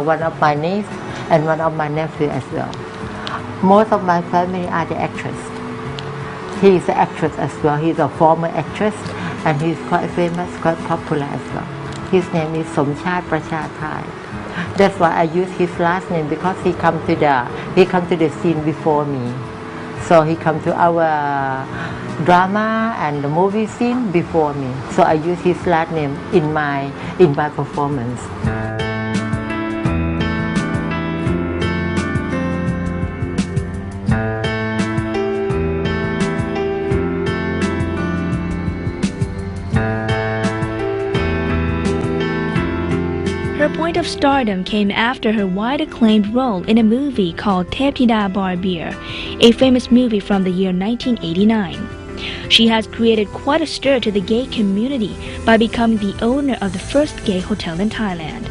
one of my niece and one of my nephew as well. Most of my family are the actress. He is an actress as well. He's a former actress and he's quite famous, quite popular as well. His name is Somchat Prachathai. That's why I use his last name because he come to the scene before me. So he come to our drama and the movie scene before me. So I use his last name in my performance. Her point of stardom came after her wide acclaimed role in a movie called Thepthida Barbier, a famous movie from the year 1989. She has created quite a stir to the gay community by becoming the owner of the first gay hotel in Thailand.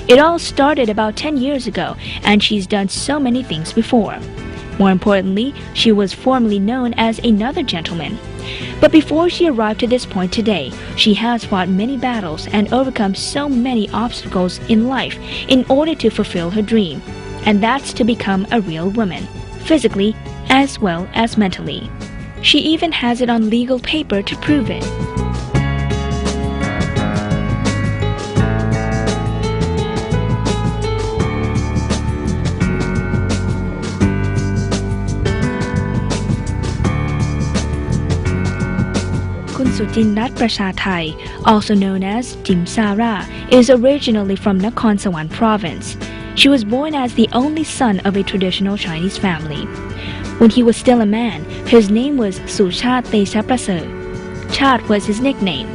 It all started about 10 years ago, and she's done so many things before. More importantly, she was formerly known as Another Gentleman. But before she arrived to this point today, she has fought many battles and overcome so many obstacles in life in order to fulfill her dream, and that's to become a real woman, physically as well as mentally. She even has it on legal paper to prove it. Sutinrat Prachathai, also known as Jim Sara, is originally from Nakhon Sawan province. She was born as the only son of a traditional Chinese family. When he was still a man, his name was Suchat Techapraser. Chat was his nickname.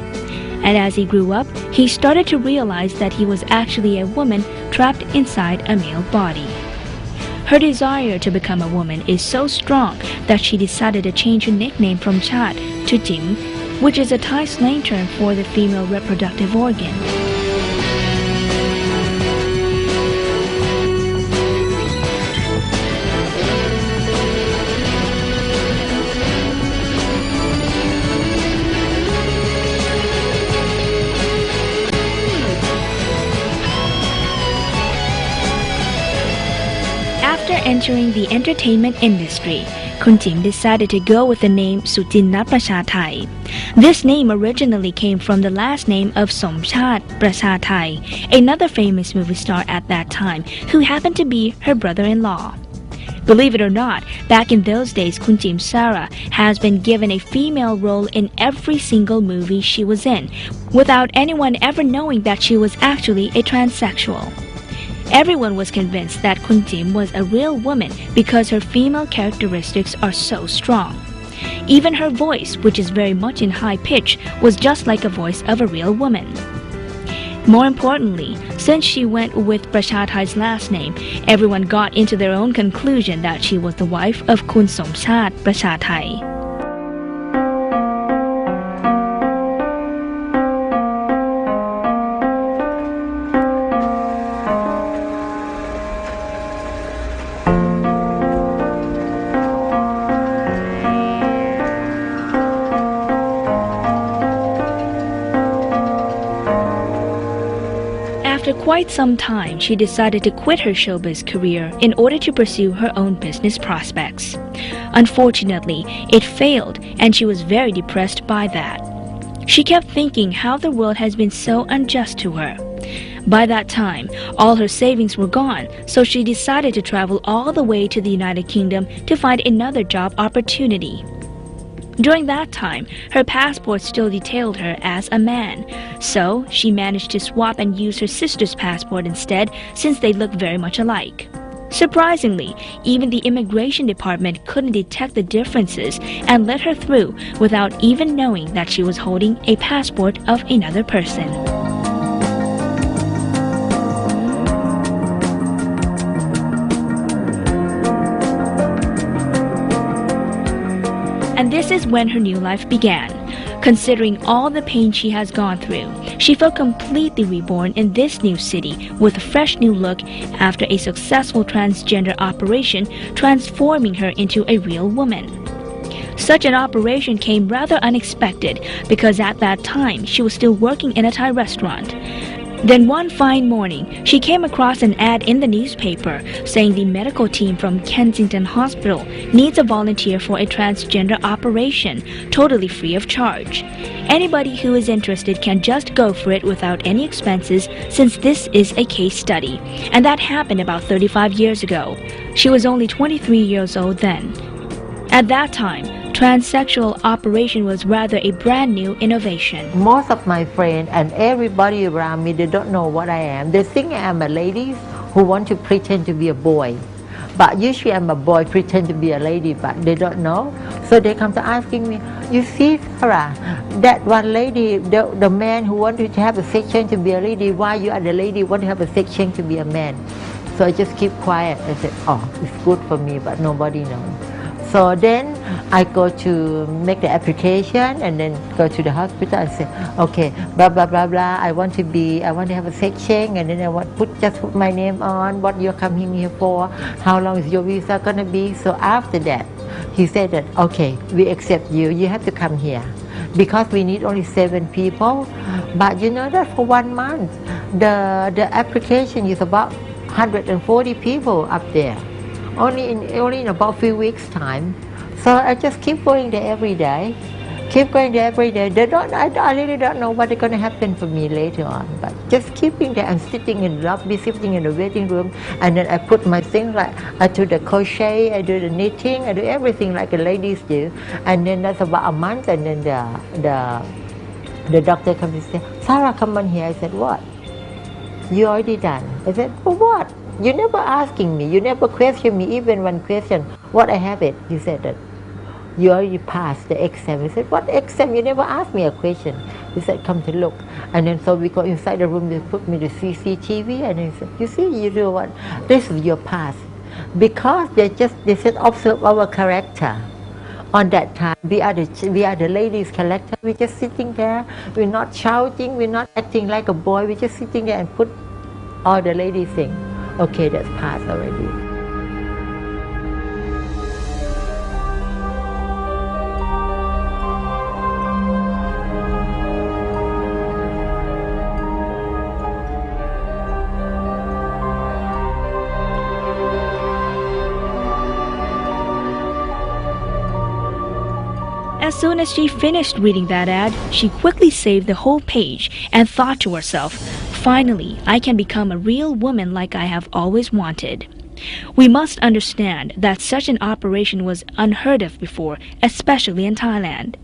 And as he grew up, he started to realize that he was actually a woman trapped inside a male body. Her desire to become a woman is so strong that she decided to change her nickname from Chat to Jim, which is a Thai slang term for the female reproductive organ. After entering the entertainment industry, Kun Jim decided to go with the name Sutinrat Prachathai. This name originally came from the last name of Somchat Prachathai, another famous movie star at that time, who happened to be her brother-in-law. Believe it or not, back in those days, Kun Jim Sara has been given a female role in every single movie she was in, without anyone ever knowing that she was actually a transsexual. Everyone was convinced that Kun Jim was a real woman because her female characteristics are so strong. Even her voice, which is very much in high pitch, was just like a voice of a real woman. More importantly, since she went with Prachathai's last name, everyone got into their own conclusion that she was the wife of Kun Somchat Prachathai. After quite some time, she decided to quit her showbiz career in order to pursue her own business prospects. Unfortunately, it failed, and she was very depressed by that. She kept thinking how the world has been so unjust to her. By that time, all her savings were gone, so she decided to travel all the way to the United Kingdom to find another job opportunity. During that time, her passport still detailed her as a man, so she managed to swap and use her sister's passport instead, since they look very much alike. Surprisingly, even the immigration department couldn't detect the differences and let her through without even knowing that she was holding a passport of another person. And this is when her new life began. Considering all the pain she has gone through, she felt completely reborn in this new city with a fresh new look after a successful transgender operation transforming her into a real woman. Such an operation came rather unexpected because at that time she was still working in a Thai restaurant. Then one fine morning, she came across an ad in the newspaper saying the medical team from Kensington Hospital needs a volunteer for a transgender operation, totally free of charge. Anybody who is interested can just go for it without any expenses, since this is a case study. And that happened about 35 years ago. She was only 23 years old then. At that time, transsexual operation was rather a brand new innovation. Most of my friends and everybody around me, they don't know what I am. They think I am a lady who want to pretend to be a boy. But usually I'm a boy pretend to be a lady, but they don't know. So they come to asking me, you see, Sarah, that one lady, the man who wanted to have a section to be a lady, why you are the lady want to have a section to be a man? So I just keep quiet. I said, oh, it's good for me, but nobody knows. So then I go to make the application and then go to the hospital and say, okay, blah, blah, blah, blah, I want to have a section, and then I want just put my name on, what you're coming here for, how long is your visa going to be. So after that, he said that, okay, we accept you, you have to come here. Because we need only 7 people. But you know that for 1 month, the application is about 140 people up there. Only in about few weeks time. So I just keep going there every day. They don't, I really don't know what's going to happen for me later on. But just keeping there and sitting in the lobby, sitting in the waiting room, and then I put my things like, I do the crochet, I do the knitting, I do everything like the ladies do. And then that's about a month, and then the doctor comes and says, Sarah, come on here. I said, what? You already done. I said, for what? You never asking me. You never question me, even one question. What I have it? He said that you already passed the exam. I said, what exam? You never asked me a question. He said, come to look. And then so we go inside the room. They put me the CCTV, and he said, you see, you do what? This is your pass. Because they said observe our character. On that time, we are the ladies' character. We're just sitting there. We're not shouting. We're not acting like a boy. We're just sitting there and put all the ladies thing. Okay, that's passed already. As soon as she finished reading that ad, she quickly saved the whole page and thought to herself, finally, I can become a real woman like I have always wanted. We must understand that such an operation was unheard of before, especially in Thailand.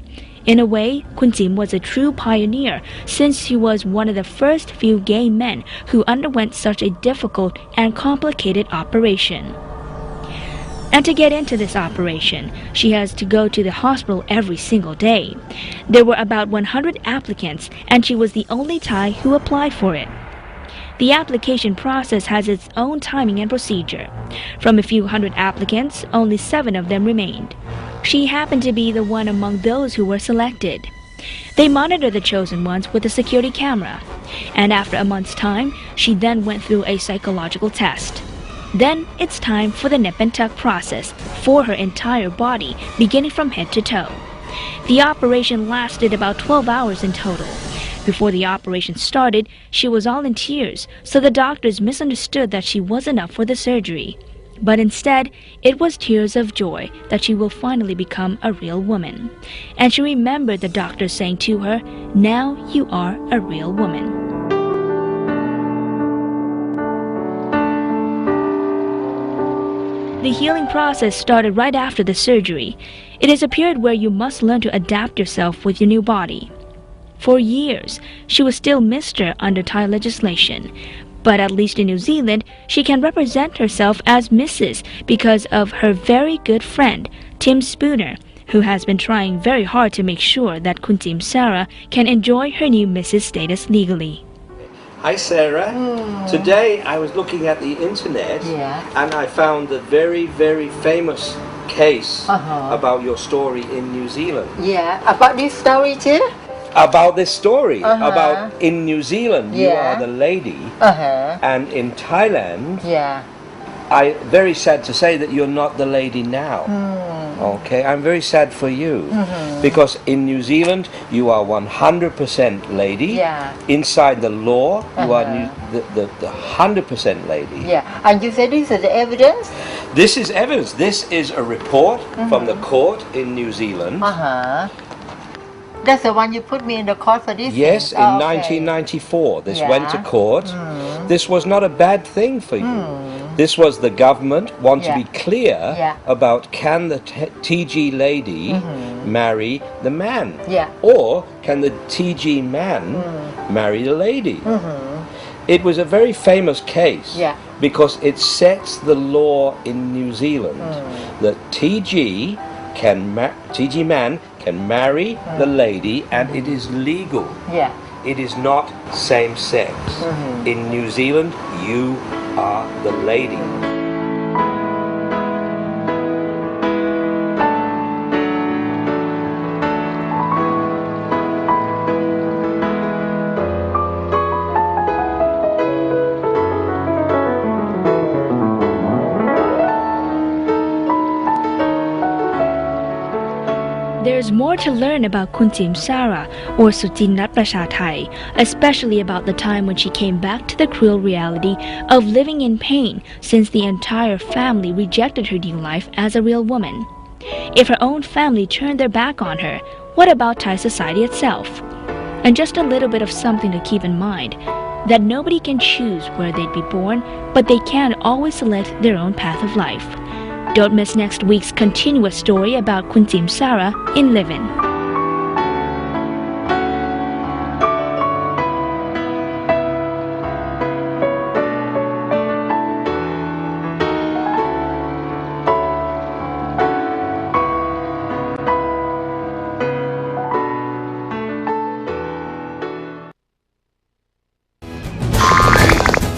In a way, Kun Jim was a true pioneer since he was one of the first few gay men who underwent such a difficult and complicated operation. And to get into this operation, she has to go to the hospital every single day. There were about 100 applicants, and she was the only Thai who applied for it. The application process has its own timing and procedure. From a few hundred applicants, only 7 of them remained. She happened to be the one among those who were selected. They monitored the chosen ones with a security camera, and after a month's time, she then went through a psychological test. Then it's time for the nip and tuck process for her entire body, beginning from head to toe. The operation lasted about 12 hours in total. Before the operation started, she was all in tears, so the doctors misunderstood that she wasn't up for the surgery. But instead, it was tears of joy that she will finally become a real woman. And she remembered the doctor saying to her, "Now you are a real woman." The healing process started right after the surgery. It is a period where you must learn to adapt yourself with your new body. For years, she was still Mr. under Thai legislation, but at least in New Zealand, she can represent herself as Mrs. because of her very good friend, Tim Spooner, who has been trying very hard to make sure that Kun Jim Sarah can enjoy her new Mrs. status legally. Hi Sarah. Today I was looking at the internet and I found a very, very famous case about your story in New Zealand. Yeah, about this story too? About this story, about in New Zealand you are the lady and in Thailand, I very sad to say that you're not the lady now. Okay, I'm very sad for you because in New Zealand you are 100% lady. Yeah. Inside the law, you are the 100% lady. Yeah, and you say this is the evidence? This is evidence. This is a report from the court in New Zealand. That's the one you put me in the court for this? Yes, thing? in Oh, okay. 1994. This Yeah. went to court. This was not a bad thing for you. This was the government want to Yeah. be clear Yeah. about can the TG lady marry the man? Yeah. Or can the TG man marry the lady? It was a very famous case Yeah. because it sets the law in New Zealand that TG man can marry the lady and it is legal. Yeah. It is not same sex. In New Zealand, you are the lady. There's more to learn about Kuntim Sara or Sutinat Prashathai, especially about the time when she came back to the cruel reality of living in pain since the entire family rejected her new life as a real woman. If her own family turned their back on her, what about Thai society itself? And just a little bit of something to keep in mind, that nobody can choose where they'd be born, but they can always select their own path of life. Don't miss next week's continuous story about Kuntim Sara in Livin.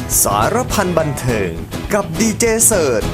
Sara พันบันเทิงกับดีเจเสิร์ช